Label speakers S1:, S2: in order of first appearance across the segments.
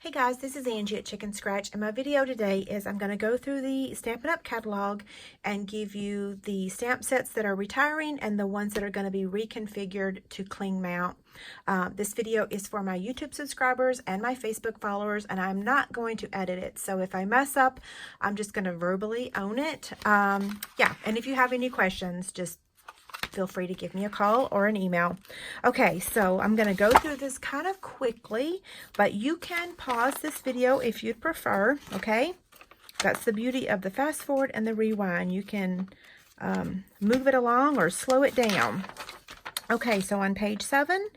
S1: Hey guys, this is Angie at Chicken Scratch, and my video today is I'm going to go through the Stampin' Up! Catalog and give you the stamp sets that are retiring and the ones that are going to be reconfigured to cling mount. This video is for my YouTube subscribers and my Facebook followers, and I'm not going to edit it. So if I mess up, I'm just going to verbally own it. Yeah, and if you have any questions, just feel free to give me a call or an email. Okay, so I'm going to go through this kind of quickly, but you can pause this video if you'd prefer, okay? That's the beauty of the fast forward and the rewind. You can move it along or slow it down. Okay, so on page 7,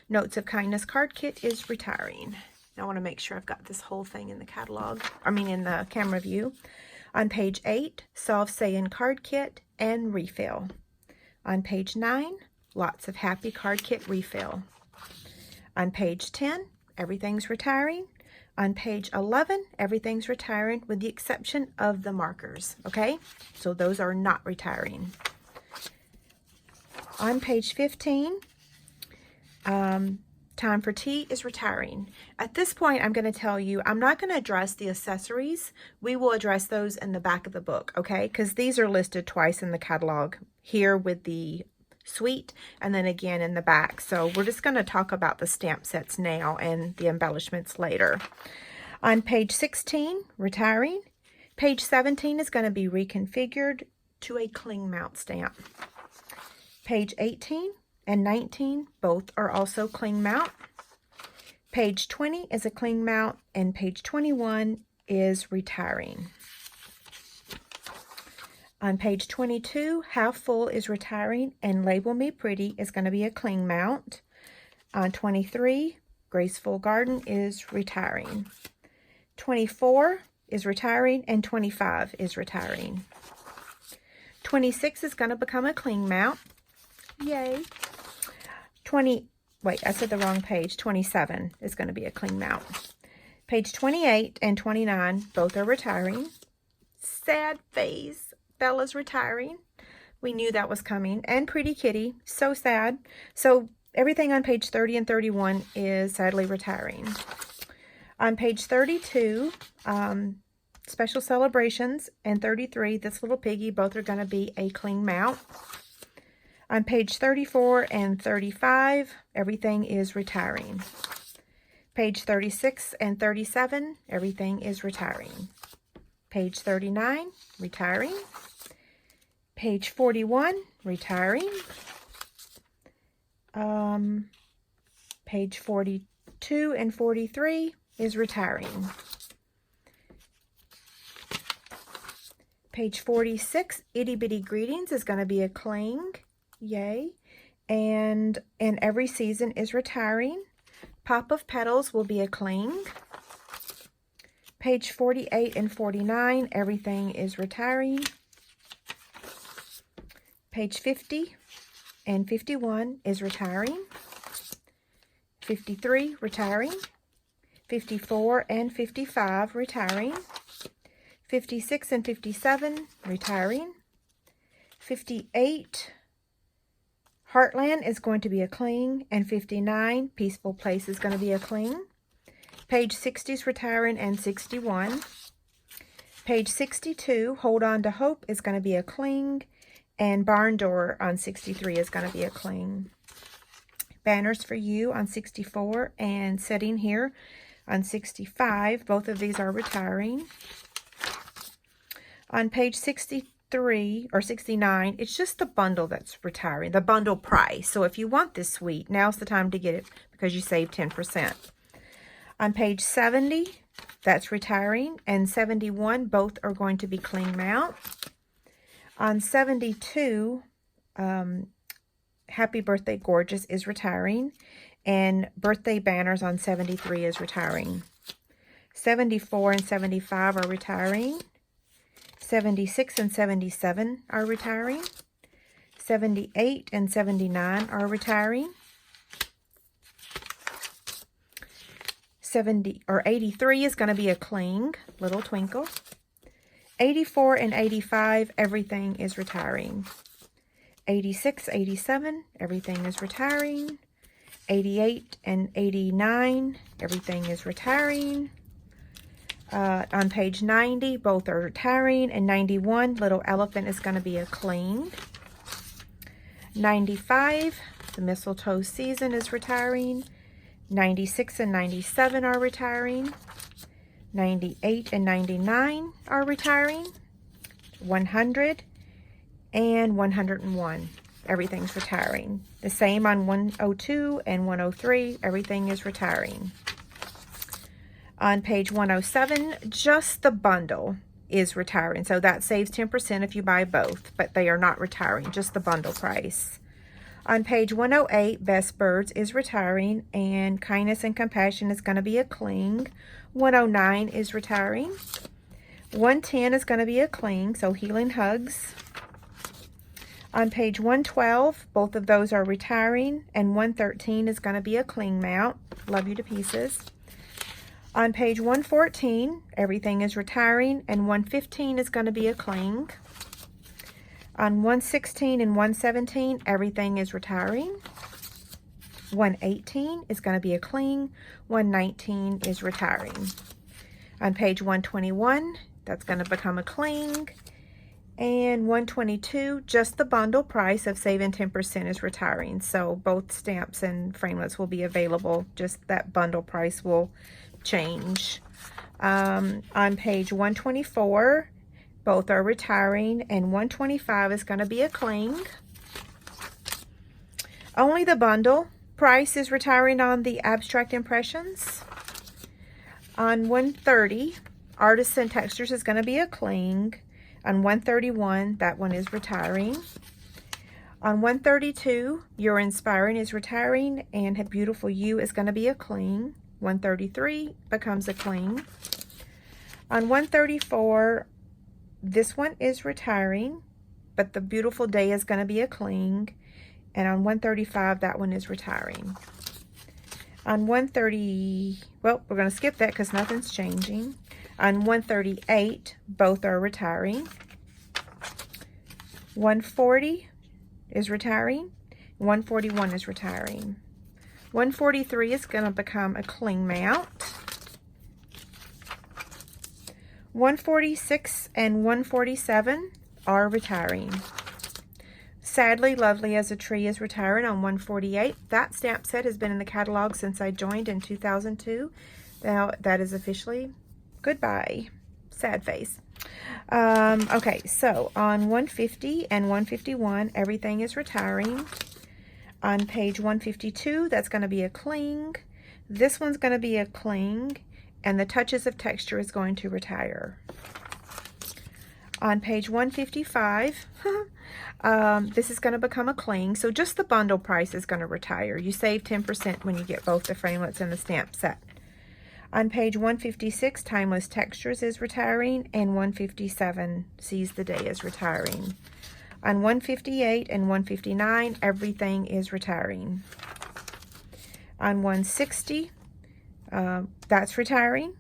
S1: Notes of Kindness card kit is retiring. Now I want to make sure I've got this whole thing in the catalog, in the camera view. On page 8, Soft Sayin card kit and refill. On page 9, Lots of Happy card kit refill. On page 10, everything's retiring. On page 11, everything's retiring with the exception of the markers, okay? So those are not retiring. On page 15, Time for Tea is retiring. At this point, I'm going to tell you, I'm not going to address the accessories. We will address those in the back of the book, okay? Because these are listed twice in the catalog, here with the suite and then again in the back. So we're just going to talk about the stamp sets now and the embellishments later. On page 16, retiring. Page 17 is going to be reconfigured to a cling mount stamp. Page 18 and 19 both are also cling mount. Page 20 is a cling mount, and page 21 is retiring. On page 22, Half Full is retiring, and Label Me Pretty is going to be a cling mount. On 23, Graceful Garden is retiring. 24 is retiring, and 25 is retiring. 26 is going to become a cling mount. Yay! I said the wrong page. 27 is going to be a cling mount. Page 28 and 29 both are retiring. Sad face. Bella's retiring. We knew that was coming. And Pretty Kitty. So sad. So everything on page 30 and 31 is sadly retiring. On page 32, Special Celebrations, and 33, This Little Piggy, both are going to be a cling mount. On page 34 and 35, everything is retiring. Page 36 and 37, everything is retiring. Page 39, retiring. Page 41, retiring. Page 42 and 43 is retiring. Page 46, Itty Bitty Greetings, is going to be a cling. Yay. And Every Season is retiring. Pop of Petals will be a cling. Page 48 and 49, everything is retiring. Page 50 and 51 is retiring. 53, retiring. 54 and 55, retiring. 56 and 57, retiring. 58, Heartland is going to be a cling, and 59, Peaceful Place is going to be a cling. Page 60 is retiring, and 61. Page 62, Hold On to Hope, is going to be a cling, and Barn Door on 63 is going to be a cling. Banners for You on 64, and Sitting Here on 65. Both of these are retiring. On page 63 or 69, it's just the bundle that's retiring, the bundle price. So if you want this suite, now's the time to get it because you save 10%. On page 70, that's retiring, and 71, both are going to be cling mount. On 72, Happy Birthday Gorgeous is retiring, and Birthday Banners on 73 is retiring. 74 and 75 are retiring. 76 and 77 are retiring. 78 and 79 are retiring. 83 is going to be a cling, Little Twinkle. 84 and 85, everything is retiring. 86, 87, everything is retiring. 88 and 89, everything is retiring. On page 90, both are retiring, and 91, Little Elephant is going to be a cling. 95, the Mistletoe Season is retiring. 96 and 97 are retiring. 98 and 99 are retiring. 100 and 101. Everything's retiring. The same on 102 and 103. Everything is retiring. On page 107, just the bundle is retiring. So that saves 10% if you buy both, but they are not retiring, just the bundle price. On page 108, Best Birds is retiring, and Kindness and Compassion is going to be a cling. 109 is retiring. 110 is going to be a cling, so Healing Hugs. On page 112, both of those are retiring, and 113 is going to be a cling mount. Love You to Pieces. On page 114, everything is retiring, and 115 is going to be a cling. On 116 and 117, everything is retiring. 118 is going to be a cling. 119 is retiring. On page 121, that's going to become a cling. And 122, just the bundle price of saving 10% is retiring. So both stamps and framelits will be available. Just that bundle price will change. On page 124, both are retiring, and 125 is going to be a cling. Only the bundle price is retiring on the Abstract Impressions. On 130, Artists and Textures is going to be a cling. On 131, that one is retiring. On 132, You're Inspiring is retiring, and Beautiful You is going to be a cling. 133 becomes a cling. On 134, this one is retiring, but The Beautiful Day is going to be a cling. And on 135, that one is retiring. On 130, well, we're going to skip that because nothing's changing. On 138, both are retiring. 140 is retiring. 141 is retiring. 143 is going to become a cling mount. 146 and 147 are retiring. Sadly, Lovely as a Tree is retiring on 148. That stamp set has been in the catalog since I joined in 2002. Now that is officially goodbye. Sad face. Okay, so on 150 and 151, everything is retiring. On page 152, that's going to be a cling. This one's going to be a cling, and the Touches of Texture is going to retire. On page 155, this is going to become a cling, so just the bundle price is going to retire. You save 10% when you get both the framelits and the stamp set. On page 156, Timeless Textures is retiring, and 157, Seize the Day is retiring. On 158 and 159, everything is retiring. On 160, that's retiring.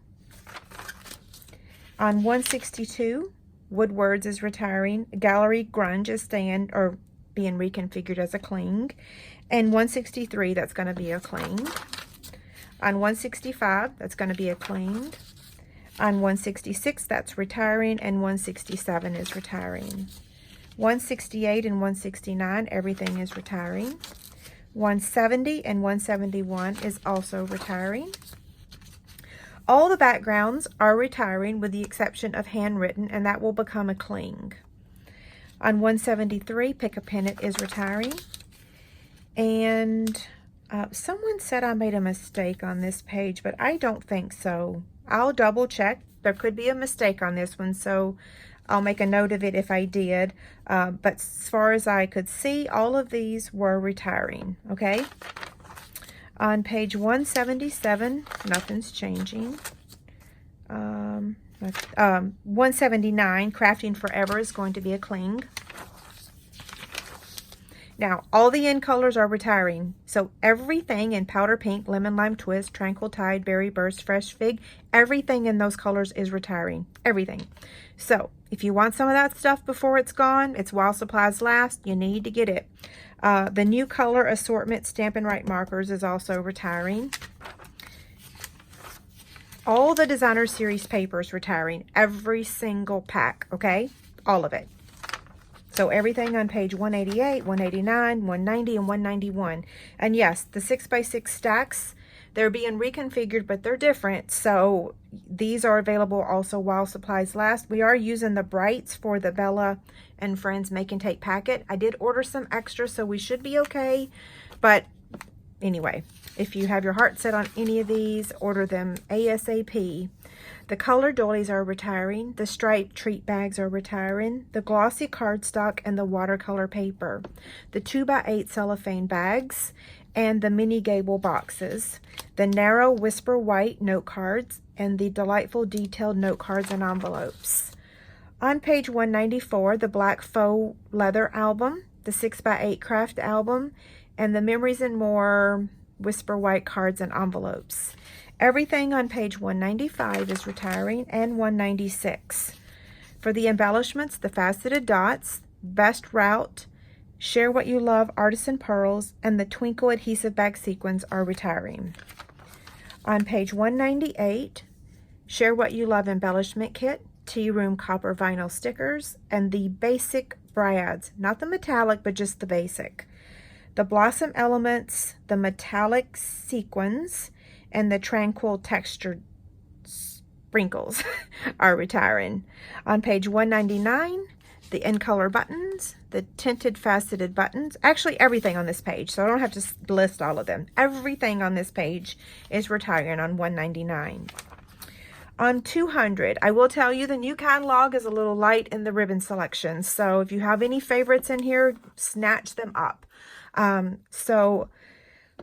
S1: On 162, Woodwords is retiring. Gallery Grunge is being reconfigured as a cling. And 163, that's going to be a cling. On 165, that's going to be a cling. On 166, that's retiring, and 167 is retiring. 168 and 169, everything is retiring. 170 and 171 is also retiring. All the backgrounds are retiring with the exception of Handwritten, and that will become a cling. On 173, Pick a Pennant is retiring. And someone said I made a mistake on this page, but I don't think so. I'll double check. There could be a mistake on this one, so I'll make a note of it if I did. But as far as I could see, all of these were retiring, okay? On page 177, nothing's changing. 179, Crafting Forever is going to be a cling. Now, all the end colors are retiring. So everything in Powder Pink, Lemon Lime Twist, Tranquil Tide, Berry Burst, Fresh Fig, everything in those colors is retiring. Everything. So if you want some of that stuff before it's gone, it's while supplies last, you need to get it. The new color assortment Stampin' Write markers is also retiring. all the Designer Series papers retiring, every single pack, okay? All of it. So everything on page 188, 189, 190, and 191. And yes, the 6x6 stacks, they're being reconfigured, but they're different. So these are available also while supplies last. We are using the Brights for the Bella and Friends Make and Take packet. I did order some extra, so we should be okay. But anyway, if you have your heart set on any of these, order them ASAP. The color doilies are retiring. The striped treat bags are retiring. The glossy cardstock and the watercolor paper. The 2x8 cellophane bags and the mini gable boxes. The narrow whisper white note cards and the delightful detailed note cards and envelopes. On page 194, the black faux leather album, the 6x8 craft album, and the Memories and More whisper white cards and envelopes. Everything on page 195 is retiring, and 196. For the embellishments, the faceted dots, Best Route, Share What You Love Artisan Pearls, and the Twinkle adhesive bag sequins are retiring. On page 198, Share What You Love embellishment kit, Tea Room copper vinyl stickers, and the basic bryads, not the metallic, but just the basic. The Blossom Elements, the metallic sequins, and the tranquil textured sprinkles are retiring. On page 199, the in color buttons, the tinted faceted buttons, actually everything on this page, so I don't have to list all of them. Everything on this page is retiring on 199. On 200, I will tell you the new catalog is a little light in the ribbon selection, so if you have any favorites in here, snatch them up. So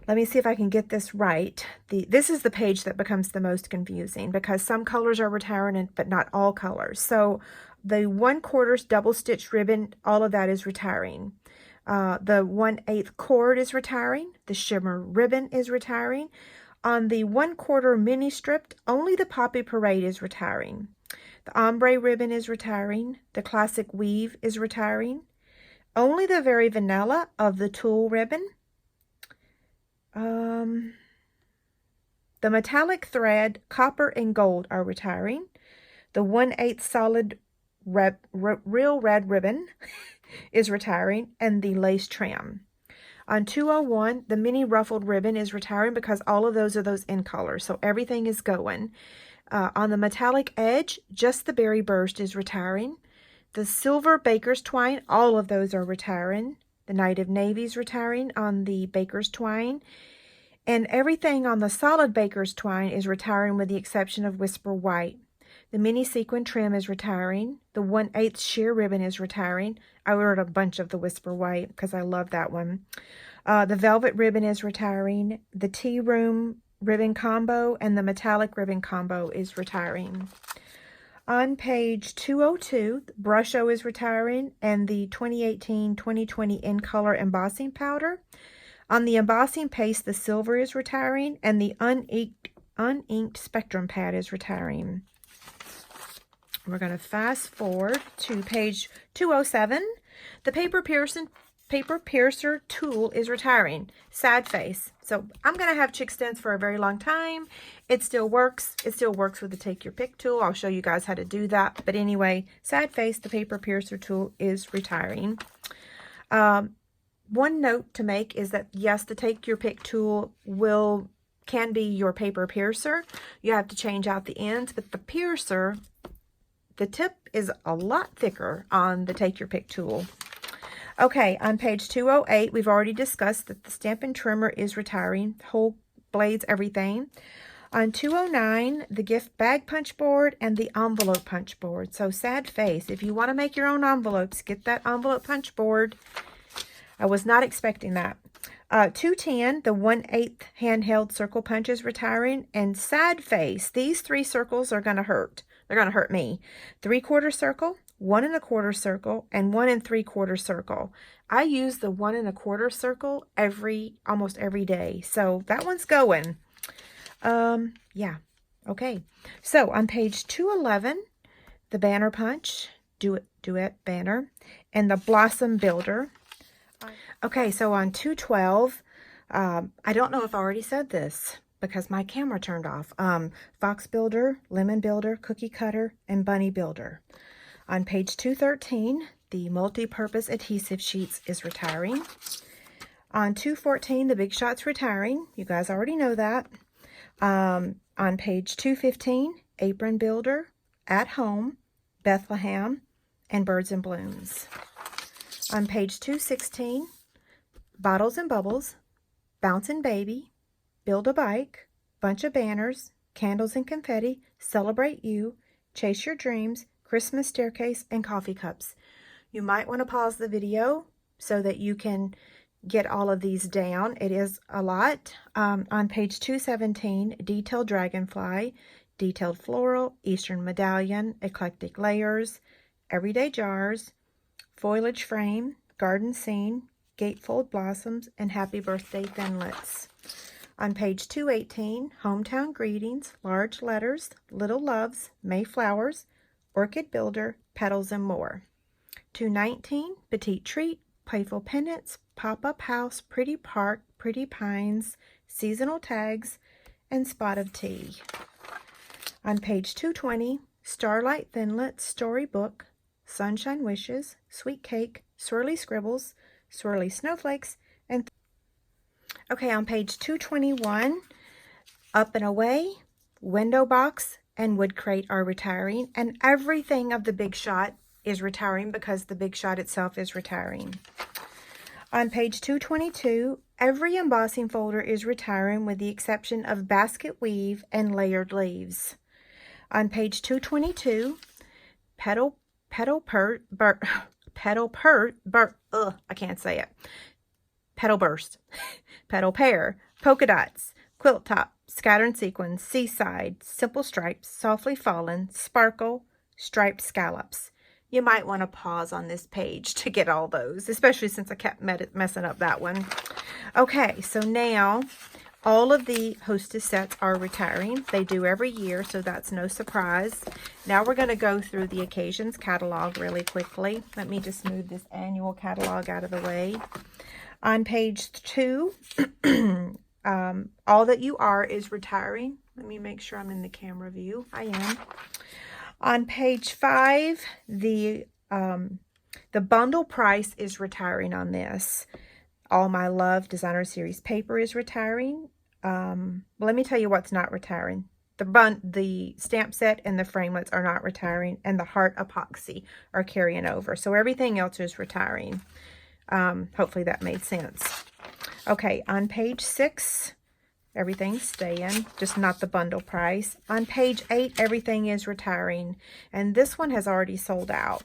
S1: let me see if I can get this right. This is the page that becomes the most confusing because some colors are retiring, but not all colors. So the 1/4 double stitch ribbon, all of that is retiring. The 1/8 cord is retiring. The shimmer ribbon is retiring. On the 1/4 mini stripped, only the Poppy Parade is retiring. The ombre ribbon is retiring. The classic weave is retiring. Only the very vanilla of the tulle ribbon. The metallic thread, copper and gold are retiring. The 1/8 solid real red ribbon is retiring, and the lace trim. On 201, the mini ruffled ribbon is retiring because all of those are those in colors, so everything is going. On the metallic edge, just the berry burst is retiring. The silver baker's twine, all of those are retiring. The Night of Navy is retiring on the baker's twine. And everything on the solid baker's twine is retiring with the exception of Whisper White. The mini sequin trim is retiring. The 1/8 sheer ribbon is retiring. I ordered a bunch of the Whisper White because I love that one. The velvet ribbon is retiring. The tea room ribbon combo and the metallic ribbon combo is retiring. On page 202, Brusho is retiring and the 2018-2020 in color embossing powder. On the embossing paste, the silver is retiring, and the uninked spectrum pad is retiring. We're going to fast forward to page 207. The paper piercer tool is retiring. Sad face. So I'm going to have chick stems for a very long time. It still works. It still works with the Take Your Pick tool. I'll show you guys how to do that. But anyway, sad face, the paper piercer tool is retiring. One note to make is that, yes, the Take Your Pick tool can be your paper piercer. You have to change out the ends, but the piercer, the tip is a lot thicker on the Take Your Pick tool. Okay, on page 208, we've already discussed that the Stampin' Trimmer is retiring, whole blades, everything. On 209, the gift bag punch board and the envelope punch board. So sad face, if you want to make your own envelopes, get that envelope punch board. I was not expecting that. 210, the 1/8 handheld circle punch is retiring. And sad face, these 3 circles are going to hurt. They're going to hurt me. 3/4 circle, 1 1/4 circle, and 1 3/4 circle. I use the 1 1/4 circle almost every day. So that one's going. Yeah. Okay. So on page 211, the banner punch, duet banner, and the blossom builder. Okay, so on 212, I don't know if I already said this, because my camera turned off. Fox Builder, Lemon Builder, Cookie Cutter, and Bunny Builder. On page 213, the multi-purpose adhesive sheets is retiring. On 214, the Big Shot's retiring. You guys already know that. On page 215, Apron Builder, At Home, Bethlehem, and Birds and Blooms. On page 216, Bottles and Bubbles, Bouncin' Baby, Build a Bike, Bunch of Banners, Candles and Confetti, Celebrate You, Chase Your Dreams, Christmas Staircase, and Coffee Cups. You might want to pause the video so that you can get all of these down. It is a lot. On page 217, Detailed Dragonfly, Detailed Floral, Eastern Medallion, Eclectic Layers, Everyday Jars, Foliage Frame, Garden Scene, Gatefold Blossoms, and Happy Birthday Thinlits. On page 218, Hometown Greetings, Large Letters, Little Loves, Mayflowers, Orchid Builder, Petals, and more. 219, Petite Treat, Playful Pennants, Pop-Up House, Pretty Park, Pretty Pines, Seasonal Tags, and Spot of Tea. On page 220, Starlight Thinlet, Storybook, Sunshine Wishes, Sweet Cake, Swirly Scribbles, Swirly Snowflakes, and okay, on page 221, Up and Away, Window Box, and Wood Crate are retiring, and everything of the Big Shot is retiring because the Big Shot itself is retiring. On page 222, every embossing folder is retiring with the exception of Basket Weave and Layered Leaves. On page 222, Petal Burst, Petal Pear, Polka Dots, Quilt Top, Scattered Sequins, Seaside, Simple Stripes, Softly Fallen, Sparkle, Striped Scallops. You might want to pause on this page to get all those, especially since I kept messing up that one. Okay, so now all of the Hostess sets are retiring. They do every year, so that's no surprise. Now we're going to go through the Occasions catalog really quickly. Let me just move this annual catalog out of the way. On page 2, All That You Are is retiring. Let me make sure I'm in the camera view. I am. On page 5, the bundle price is retiring on this. All My Love Designer Series paper is retiring. Let me tell you what's not retiring. The stamp set and the framelits are not retiring, and the Heart Epoxy are carrying over. So everything else is retiring. Hopefully that made sense. Okay, on page 6, everything's staying, just not the bundle price. On page 8, everything is retiring, and this one has already sold out.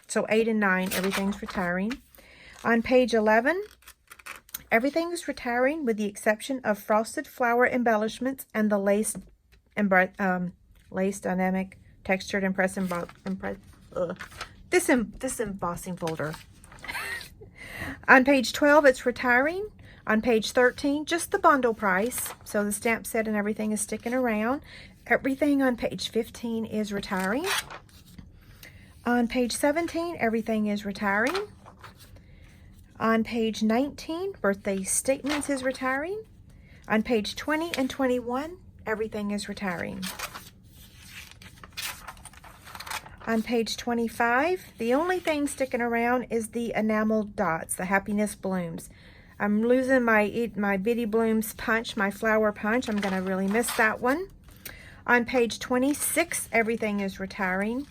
S1: So 8 and 9, everything's retiring. On page 11, everything is retiring with the exception of Frosted Flower Embellishments and the Lace Dynamic Textured this embossing folder. On page 12, it's retiring. On page 13, just the bundle price. So the stamp set and everything is sticking around. Everything on page 15 is retiring. On page 17, everything is retiring. On page 19, Birthday Statements is retiring. On page 20 and 21, everything is retiring. On page 25, the only thing sticking around is the enameled dots, the Happiness Blooms. I'm losing my Bitty Blooms punch, my flower punch. I'm going to really miss that one. On page 26, everything is retiring.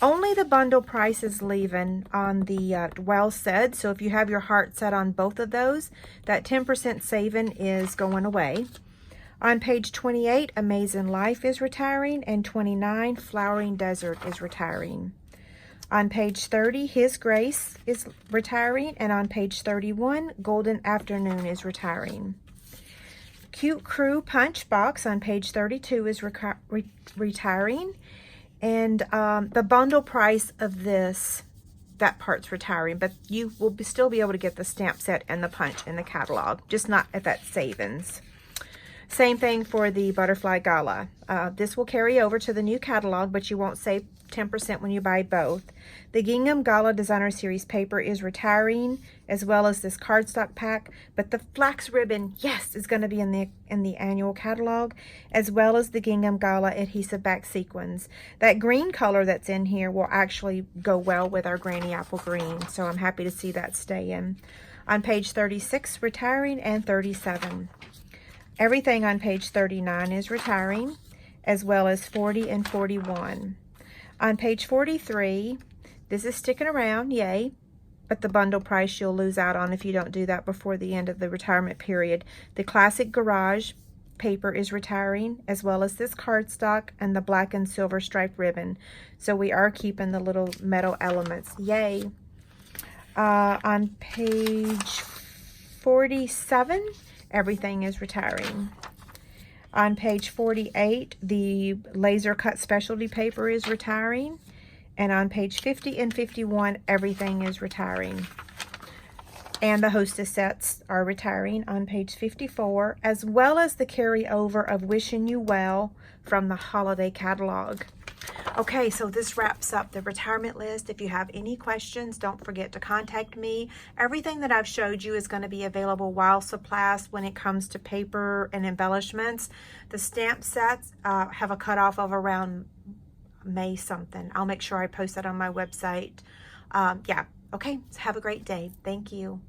S1: Only the bundle price is leaving on the Well Said. So if you have your heart set on both of those, that 10% saving is going away. On page 28, Amazing Life is retiring, and 29, Flowering Desert is retiring. On page 30, His Grace is retiring, and on page 31, Golden Afternoon is retiring. Cute Crew Punch Box on page 32 is retiring, and the bundle price of this, that part's retiring, but you will still be able to get the stamp set and the punch in the catalog, just not at that savings. Same thing for the Butterfly Gala. This will carry over to the new catalog, but you won't save 10% when you buy both. The Gingham Gala Designer Series paper is retiring, as well as this cardstock pack, but the flax ribbon, yes, is going to be in the annual catalog, as well as the Gingham Gala adhesive back sequins. That green color that's in here will actually go well with our Granny Apple Green, so I'm happy to see that stay in. On page 36, retiring, and 37. Everything on page 39 is retiring, as well as 40 and 41. On page 43, this is sticking around, yay, but the bundle price you'll lose out on if you don't do that before the end of the retirement period. The Classic Garage paper is retiring, as well as this cardstock and the black and silver striped ribbon. So we are keeping the little metal elements, yay. On page 47, everything is retiring. On page 48, the laser cut specialty paper is retiring. And on page 50 and 51, everything is retiring. And the Hostess sets are retiring on page 54, as well as the carryover of Wishing You Well from the holiday catalog. Okay, so this wraps up the retirement list. If you have any questions, don't forget to contact me. Everything that I've showed you is going to be available while supplies when it comes to paper and embellishments. The stamp sets have a cutoff of around May something. I'll make sure I post that on my website. Yeah, okay, so have a great day. Thank you.